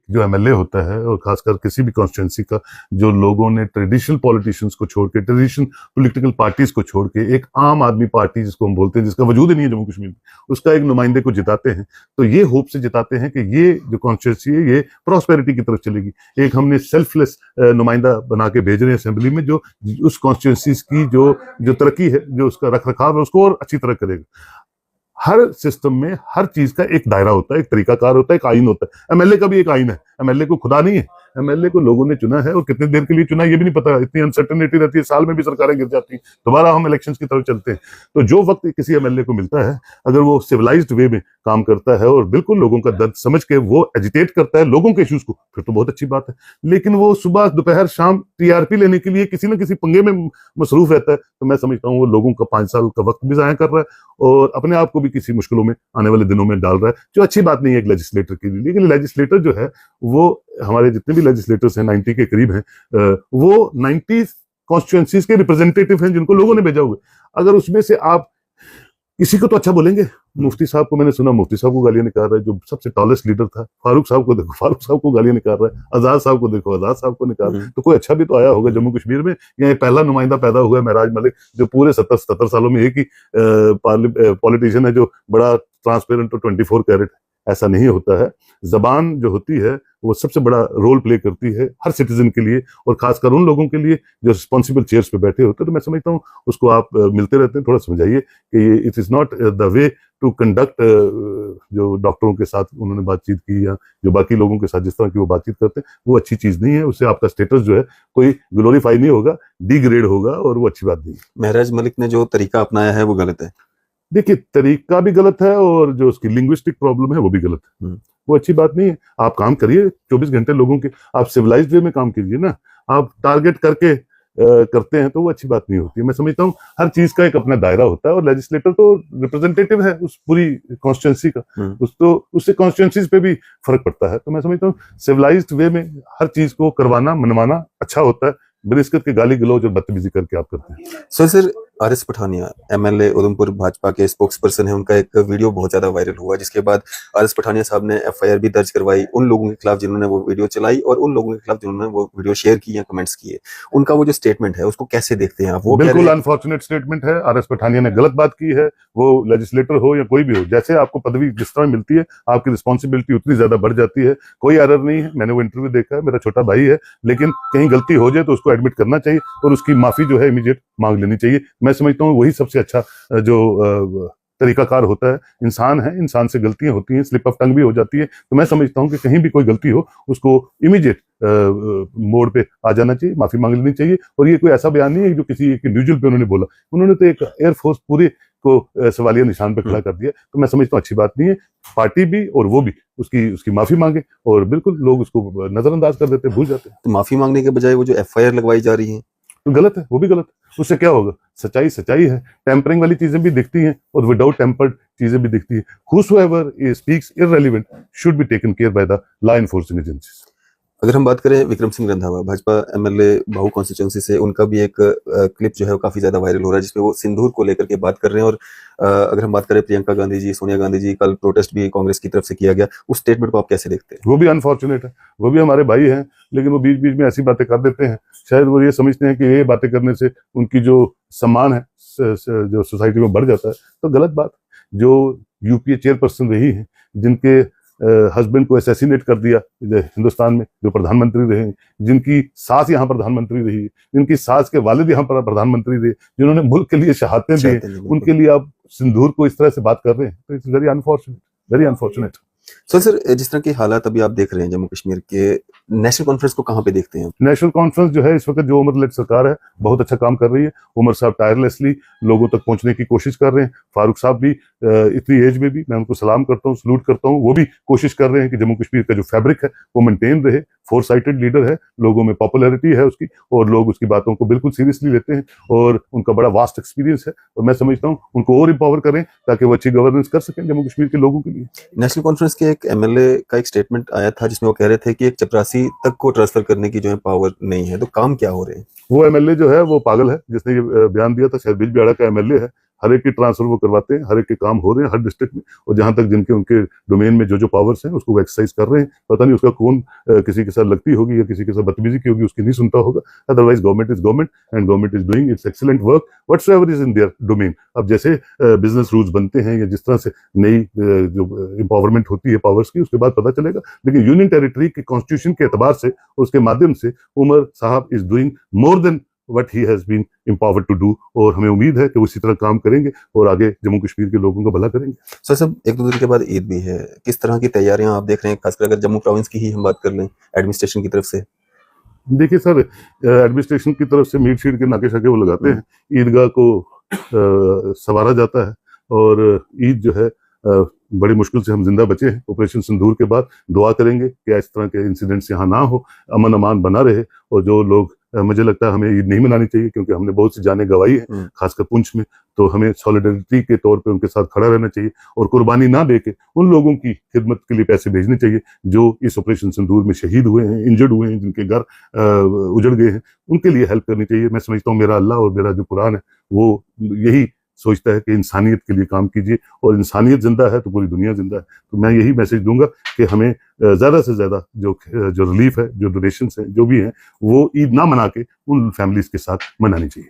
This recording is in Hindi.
जो एमएलए होता है, और खासकर किसी भी कॉन्स्टिट्यूंसी का, जो लोगों ने ट्रेडिशनल पॉलिटिशियंस को छोड़ के, ट्रेडिशनल पॉलिटिकल पार्टीज को छोड़ के, एक आम आदमी पार्टी जिसको हम बोलते हैं, जिसका वजूद ही नहीं है जम्मू कश्मीर में, उसका एक नुमाइंदे को जिताते हैं, तो ये होप से जिताते हैं कि ये जो कॉन्स्टिट्यूंसी है ये प्रॉस्पेरिटी की तरफ चलेगी। एक हमने सेल्फलेस नुमाइंदा बना के भेज रहे हैं असेंबली में, जो उस कॉन्स्टिट्यूंसी की जो तरक्की है, जो उसका रख रखाव है, उसको और अच्छी तरह करेगा। हर सिस्टम में हर चीज का एक दायरा होता है, एक तरीकाकार होता है, एक आइन होता है। एमएलए का भी एक आइन है, एमएलए को खुदा नहीं है, एमएलए को लोगों ने चुना है, और कितनी देर के लिए चुना ये भी नहीं पता, इतनी अनसर्टेनिटी रहती है, साल में भी सरकारें गिर जाती हैं, दोबारा हम इलेक्शंस की तरफ चलते हैं। तो जो वक्त किसी एमएलए को मिलता है, अगर वो सिविलाइज्ड वे में काम करता है और बिल्कुल लोगों का दर्द समझ के वो एजिटेट करता है लोगों के इश्यूज को, फिर तो बहुत अच्छी बात है। लेकिन वो सुबह दोपहर शाम टीआरपी लेने के लिए किसी न किसी पंगे में मसरूफ रहता है, तो मैं समझता हूँ वो लोगों का 5 साल का वक्त भी जाया कर रहा है, और अपने आप को भी किसी मुश्किलों में आने वाले दिनों में डाल रहा है, जो अच्छी बात नहीं है एक लेजिस्लेटर के लिए। लेकिन लेजिस्लेटर जो है, वो हमारे जितने भी लेजिस्लेटर्स हैं 90 के करीब हैं, वो 90 कॉन्स्टिट्यूएंसीज के रिप्रेजेंटेटिव हैं जिनको लोगों ने भेजा हुआ है। अगर उसमें से आप किसी को तो अच्छा बोलेंगे, मुफ्ती साहब को मैंने सुना, मुफ्ती साहब को गालियां निकाल रहा है, जो सबसे टॉलेस्ट लीडर था। फारूक साहब को देखो, फारूक साहब को गालियां निकाल रहा है। आजाद साहब को देखो, आजाद साहब को निकाल रहा है। तो कोई अच्छा भी तो आया होगा जम्मू कश्मीर में, या पहला नुमाइंदा पैदा हुआ है महराज मलिक, जो पूरे 77 सालों में एक ही पॉलिटिशियन है जो बड़ा ट्रांसपेरेंट और 24 कैरेट। ऐसा नहीं होता है। जबान जो होती है वो सबसे बड़ा रोल प्ले करती है हर सिटीजन के लिए, और खासकर उन लोगों के लिए जो रिस्पॉन्सिबल चेयर्स पे बैठे होते हैं। तो मैं समझता हूँ उसको आप मिलते रहते हैं, थोड़ा समझाइए कि ये it is not the way to conduct. जो डॉक्टरों के साथ उन्होंने बातचीत की, या जो बाकी लोगों के साथ जिस तरह की वो बातचीत करते हैं, वो अच्छी चीज नहीं है। उससे आपका स्टेटस जो है कोई ग्लोरीफाई नहीं होगा, डिग्रेड होगा, और वो अच्छी बात नहीं है। महराज मलिक ने जो तरीका अपनाया है वो गलत है। देखिए, तरीका भी गलत है, और जो उसकी लिंग्विस्टिक प्रॉब्लम है वो भी गलत है। वो अच्छी बात नहीं है। आप काम करिए 24 घंटे लोगों के, आप सिविलाइज्ड वे में काम कीजिए ना। आप टारगेट करके करते हैं तो वो अच्छी बात नहीं होती है। मैं समझता हूँ हर चीज का एक अपना दायरा होता है, और लेजिस्लेटर तो रिप्रेजेंटेटिव है उस पूरी कॉन्स्टिट्यूंसी का, उससे कॉन्स्टिट्यूंसीज पे भी फर्क पड़ता है। तो मैं समझता हूँ सिविलाइज्ड वे में हर चीज को करवाना, मनवाना अच्छा होता है, बनिस्कत के गाली गलौज और बदतमीजी करके आप करते हैं। Sir RS Pathania MLA Udhampur Bhajpa के स्पोक्स पर्सन है, उनका एक वीडियो बहुत ज्यादा वायरल हुआ, जिसके बाद आरएस पठानिया साहब ने एफआईआर भी दर्ज करवाई उन लोगों के खिलाफ जिन्होंने वो वीडियो चलाई, और उन लोगों के खिलाफ जिन्होंने वो वीडियो शेयर की या कमेंट्स किए। उनका वो जो स्टेटमेंट है उसको कैसे देखते हैं आप? वो बिल्कुल अनफॉर्चुनेट स्टेटमेंट है। आरएस पठानिया ने गलत बात की है। वो लेजिस्लेटर हो या कोई भी हो, जैसे आपको पदवी जिस तरह मिलती है, आपकी रिस्पॉन्सिबिलिटी उतनी ज्यादा बढ़ जाती है। कोई एरर नहीं है, मैंने वो इंटरव्यू देखा है, मेरा छोटा भाई है, लेकिन कहीं गलती हो जाए तो उसको एडमिट करना चाहिए, और उसकी माफी जो है इमीडिएट मांग लेनी चाहिए। मैं समझता हूँ वही सबसे अच्छा जो तरीकाकार होता है। इंसान है, इंसान से गलतियां होती हैं, स्लिप ऑफ टंग भी हो जाती है। तो मैं समझता हूं कि कहीं भी कोई गलती हो उसको इमीडिएट मोड पे आ जाना चाहिए, माफी मांग लेनी चाहिए। और ये कोई ऐसा बयान नहीं है जो किसी एक इंडिविजुअल पे उन्होंने बोला, उन्होंने तो एक एयरफोर्स पूरे को सवालिया निशान पे खड़ा कर दिया। तो मैं समझता हूँ अच्छी बात नहीं है। पार्टी भी और वो भी उसकी माफी मांगे, और बिल्कुल लोग उसको नजरअंदाज कर देते हैं, भूल जाते हैं। तो माफी मांगने के बजाय वो जो एफआईआर लगवाई जा रही है तो गलत है, वो भी गलत है। उससे क्या होगा? सच्चाई सच्चाई है। टेम्परिंग वाली चीजें भी दिखती हैं, और विदाउट टेम्पर्ड चीजें भी दिखती है। Whosoever speaks irrelevant should be taken care by the law enforcing agencies. अगर हम बात करें विक्रम सिंह रंधावा भाजपा एमएलए भाऊ कॉन्स्टिट्यूंसी से, उनका भी एक क्लिप जो है वो काफी ज्यादा वायरल हो रहा है, जिसमें वो सिंदूर को लेकर के बात कर रहे हैं। और अगर हम बात करें प्रियंका गांधी जी, सोनिया गांधी जी, कल प्रोटेस्ट भी कांग्रेस की तरफ से किया गया, उस स्टेटमेंट को आप कैसे देखते हैं? वो भी अनफॉर्चुनेट है। वो भी हमारे भाई हैं, लेकिन वो बीच बीच में ऐसी बातें कर देते हैं। शायद वो ये समझते हैं कि ये बातें करने से उनकी जो सम्मान है जो सोसाइटी में बढ़ जाता है, तो गलत बात। जो यूपीए चेयरपर्सन रही है, जिनके हस्बैंड को असैसिनेट कर दिया हिंदुस्तान में, जो प्रधानमंत्री रहे, जिनकी सास यहाँ प्रधानमंत्री रही, जिनकी सास के वालिद यहाँ पर प्रधानमंत्री रहे, जिन्होंने मुल्क के लिए शहादतें दी, उनके लिए आप सिंदूर को इस तरह से बात कर रहे हैं, तो it's very unfortunate, very unfortunate. Sir जिस तरह की हालात अभी आप देख रहे हैं जम्मू कश्मीर के, नेशनल कॉन्फ्रेंस को कहाँ पे देखते हैं? नेशनल कॉन्फ्रेंस जो है इस वक्त जो उमर लेट सरकार है बहुत अच्छा काम कर रही है। उमर साहब टायरलेसली लोगों तक पहुंचने की कोशिश कर रहे हैं। फारूक साहब भी इतनी एज में भी मैं उनको सलाम करता हूँ, सलूट करता हूँ। वो भी कोशिश कर रहे हैं कि जम्मू कश्मीर का जो फैब्रिक है वो मेंटेन रहे। फोर साइटेड लीडर है, लोगों में पॉपुलैरिटी है उसकी, और लोग उसकी बातों को बिल्कुल सीरियसली लेते हैं, और उनका बड़ा वास्ट एक्सपीरियंस है। और मैं समझता हूँ उनको और एम्पावर करें ताकि वो अच्छी गवर्नेंस कर सकें जम्मू कश्मीर के लोगों के लिए। नेशनल कॉन्फ्रेंस के एक एमएलए का एक स्टेटमेंट आया था जिसमें वो कह रहे थे कि एक चपरासी तक को ट्रांसफर करने की जो है पावर नहीं है, तो काम क्या हो रहे हैं? वो एमएलए जो है वो पागल है जिसने ये बयान दिया था। शायद बिजबिहाड़ा का एमएलए है। हर एक के ट्रांसफर वो करवाते हैं, हर एक के काम हो रहे हैं हर डिस्ट्रिक्ट में, और जहां तक जिनके उनके डोमेन में जो पावर्स हैं उसको वो एक्सरसाइज कर रहे हैं। पता नहीं उसका कौन किसी के साथ लगती होगी या किसी के साथ बदतमीजी की होगी, उसकी नहीं सुनता होगा। Otherwise government is government and government is doing it's excellent work whatsoever is in their domain. अब जैसे बिजनेस रूल्स बनते हैं या जिस तरह से नई जो एम्पावरमेंट होती है पावर्स की, उसके बाद पता चलेगा। लेकिन यूनियन टेरिटरी के कॉन्स्टिट्यूशन के एतबार से उसके माध्यम से उमर साहब is doing more than what he has been empowered to do, और हमें उम्मीद है कि वो इसी तरह काम करेंगे और आगे जम्मू कश्मीर के लोगों का भला करेंगे। सर साहब, एक दो दिन के बाद ईद भी है, किस तरह की तैयारियां आप देख रहे हैं, खासकर अगर जम्मू प्रोविंस की ही हम बात कर लें एडमिनिस्ट्रेशन की तरफ से? देखिए सर, एडमिनिस्ट्रेशन की तरफ से मीट शीट के नाके शाके वो लगाते हैं, ईदगाह को संवारा जाता है, और ईद जो है बड़ी मुश्किल से हम जिंदा बचे हैं। ऑपरेशन सिंदूर के बाद दुआ करेंगे कि इस तरह के इंसिडेंट्स यहाँ ना हो, अमन अमान बना रहे, और जो लोग मुझे लगता है हमें ईद नहीं मनानी चाहिए क्योंकि हमने बहुत सी जानें गंवाई हैं, खासकर पुंछ में, तो हमें सॉलिडरिटी के तौर पे उनके साथ खड़ा रहना चाहिए और कुर्बानी ना देके उन लोगों की खिदमत के लिए पैसे भेजने चाहिए जो इस ऑपरेशन सिंदूर में शहीद हुए हैं, इंजर्ड हुए हैं, जिनके घर उजड़ गए हैं, उनके लिए हेल्प करनी चाहिए। मैं समझता हूँ मेरा अल्लाह और मेरा जो कुरान है वो यही सोचता है कि इंसानियत के लिए काम कीजिए, और इंसानियत जिंदा है तो पूरी दुनिया जिंदा है। तो मैं यही मैसेज दूंगा कि हमें ज़्यादा से ज़्यादा जो रिलीफ है, जो डोनेशंस हैं, जो भी हैं, वो ईद ना मना के उन फैमिलीज के साथ मनानी चाहिए।